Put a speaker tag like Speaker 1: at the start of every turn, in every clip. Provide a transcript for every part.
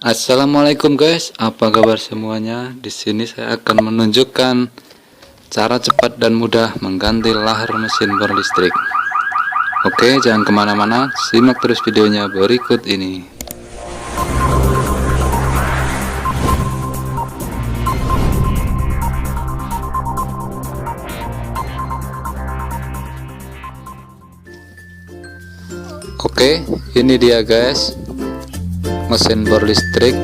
Speaker 1: Assalamualaikum guys, apa kabar semuanya? Di sini saya akan menunjukkan cara cepat dan mudah mengganti lahar mesin bor listrik. Oke, jangan kemana-mana, simak terus videonya berikut ini. Oke, ini dia guys, mesin bor listrik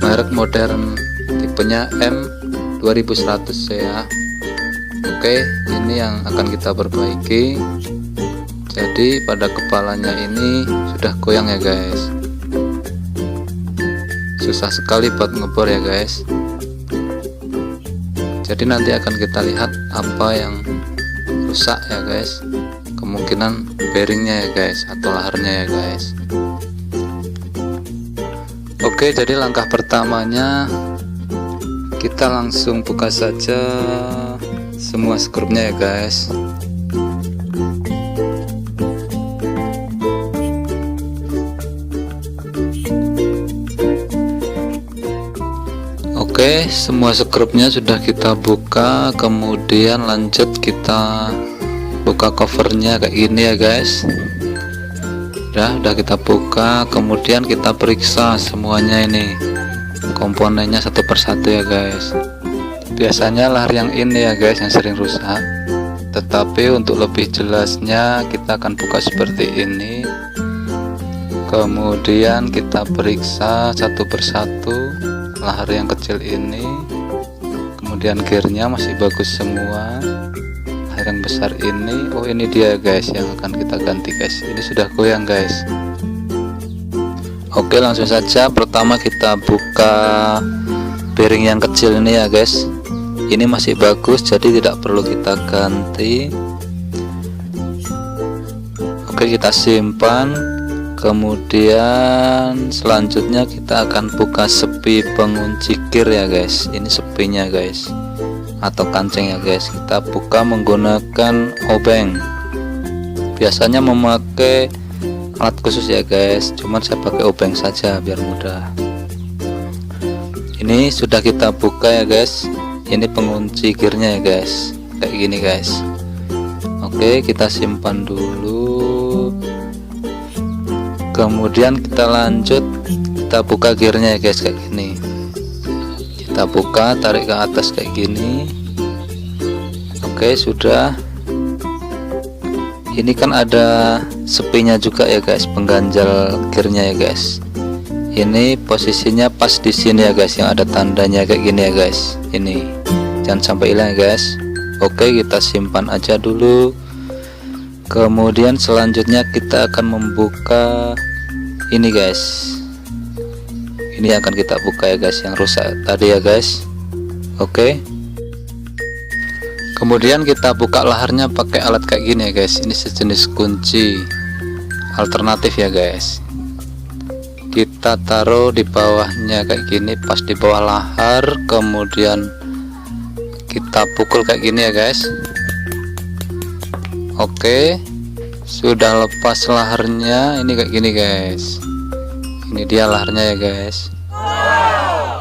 Speaker 1: merek modern, tipenya M2100 ya. Oke, ini yang akan kita perbaiki. Jadi pada kepalanya ini sudah goyang ya guys, susah sekali buat ngebor ya guys. Jadi nanti akan kita lihat apa yang rusak ya guys, kemungkinan bearingnya ya guys, atau laharnya ya guys. Oke, jadi langkah pertamanya kita langsung buka saja semua skrupnya ya guys. Oke, semua skrupnya sudah kita buka, kemudian lanjut kita buka covernya kayak gini ya guys. Udah kita buka, kemudian kita periksa semuanya ini komponennya satu persatu ya guys. Biasanya lahar yang ini ya guys yang sering rusak, tetapi untuk lebih jelasnya kita akan buka seperti ini, kemudian kita periksa satu persatu lahar yang kecil ini, kemudian gearnya masih bagus semua. Yang besar ini, oh ini dia guys yang akan kita ganti guys, ini sudah goyang guys. Oke, langsung saja pertama kita buka bearing yang kecil ini ya guys. Ini masih bagus, jadi tidak perlu kita ganti. Oke, kita simpan. Kemudian selanjutnya kita akan buka sepi pengunci gear ya guys. Ini sepinya guys, atau kancing ya guys. Kita buka menggunakan obeng. Biasanya memakai alat khusus ya guys, cuman saya pakai obeng saja biar mudah. Ini sudah kita buka ya guys. Ini pengunci gearnya ya guys, kayak gini guys. Oke, kita simpan dulu. Kemudian kita lanjut, kita buka gearnya ya guys, kayak gini. Kita buka, tarik ke atas kayak gini. Oke, sudah. Ini kan ada sepinya juga ya guys, pengganjal gearnya ya guys. Ini posisinya pas di sini ya guys, yang ada tandanya kayak gini ya guys. Ini jangan sampai hilang ya guys. Oke, kita simpan aja dulu. Kemudian selanjutnya kita akan membuka ini guys. Ini akan kita buka ya guys, yang rusak tadi ya guys. Oke, kemudian kita buka laharnya pakai alat kayak gini ya guys. Ini sejenis kunci alternatif ya guys. Kita taruh di bawahnya kayak gini, pas di bawah lahar. Kemudian kita pukul kayak gini ya guys. Oke, sudah lepas laharnya. Ini kayak gini guys. Ini dia laharnya ya guys.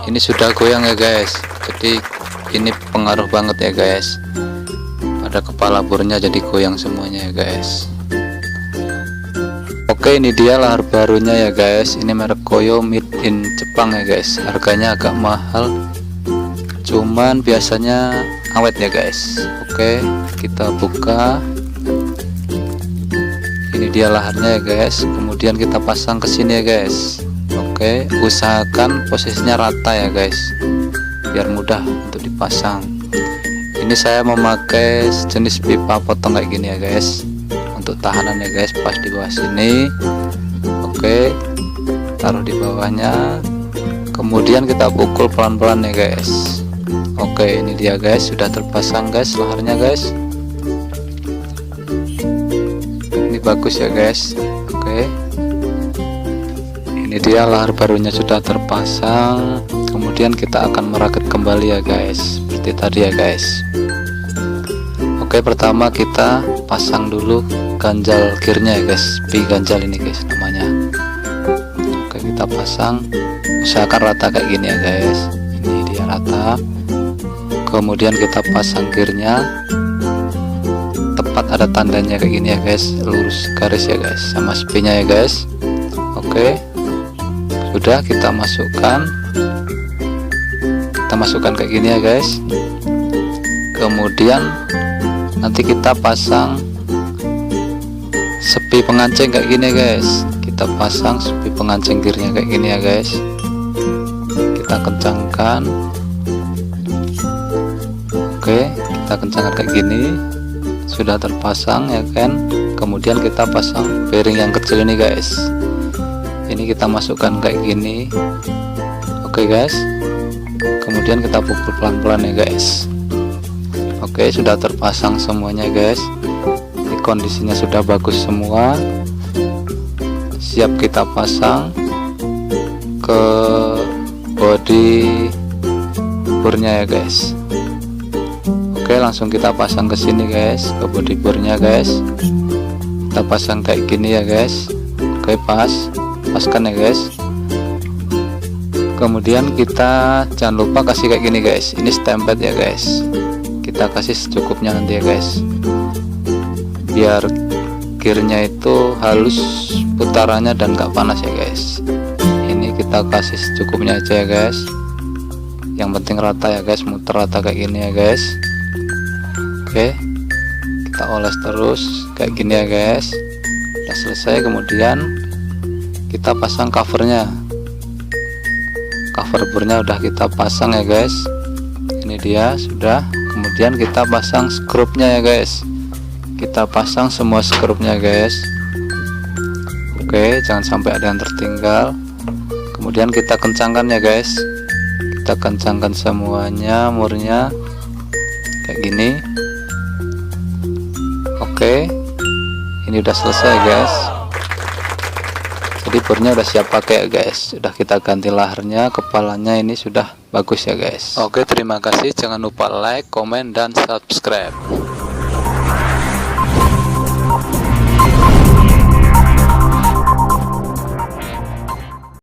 Speaker 1: Ini sudah goyang ya guys, jadi ini pengaruh banget ya guys pada kepala bornya, jadi goyang semuanya ya guys. Oke, ini dia lahar barunya ya guys. Ini merek Koyo, made in Jepang ya guys. Harganya agak mahal, cuman biasanya awet ya guys. Oke, kita buka. Ini dia laharnya ya guys. Kemudian kita pasang ke sini ya guys. Oke, usahakan posisinya rata ya guys, biar mudah untuk dipasang. Ini saya memakai jenis pipa potong kayak gini ya guys, untuk tahanan ya guys, pas di bawah sini. Oke, taruh di bawahnya. Kemudian kita pukul pelan-pelan ya guys. Oke, ini dia guys, sudah terpasang guys laharnya guys. Bagus ya guys. Oke, ini dia lahar barunya sudah terpasang. Kemudian kita akan merakit kembali ya guys, seperti tadi ya guys. Oke, pertama kita pasang dulu ganjal gearnya ya guys, pi ganjal ini guys namanya. Oke, kita pasang, usahakan rata kayak gini ya guys. Ini dia rata. Kemudian kita pasang gearnya tepat ada tandanya kayak gini ya guys, lurus garis ya guys, sama spinnya ya guys. Oke, sudah kita masukkan kayak gini ya guys. Kemudian nanti kita pasang sepi pengancing kayak gini ya guys. Kita pasang sepi pengancing gearnya kayak gini ya guys. Kita kencangkan. Oke, kita kencangkan kayak gini. Sudah terpasang ya kan. Kemudian kita pasang bearing yang kecil ini guys. Ini kita masukkan kayak gini. Oke guys. Kemudian kita pukul pelan-pelan ya guys. Oke, sudah terpasang semuanya guys. Ini kondisinya sudah bagus semua. Siap kita pasang ke body bornya ya guys. Oke, langsung kita pasang ke sini guys, ke body bornya guys. Kita pasang kayak gini ya guys. Oke, paskan ya guys. Kemudian kita jangan lupa kasih kayak gini guys. Ini stempel ya guys. Kita kasih secukupnya nanti ya guys, biar gearnya itu halus putarannya dan gak panas ya guys. Ini kita kasih secukupnya aja ya guys. Yang penting rata ya guys, muter rata kayak gini ya guys. Oke, kita oles terus kayak gini ya guys. Udah selesai. Kemudian kita pasang covernya. Cover bornya udah kita pasang ya guys. Ini dia sudah. Kemudian kita pasang skrupnya ya guys. Kita pasang semua skrupnya guys. Oke, jangan sampai ada yang tertinggal. Kemudian kita kencangkan ya guys. Kita kencangkan semuanya murnya kayak gini. Oke, ini udah selesai guys. Jadi bornya udah siap pakai ya guys. Sudah kita ganti laharnya, kepalanya ini sudah bagus ya guys. Oke, terima kasih. Jangan lupa like, komen, dan subscribe.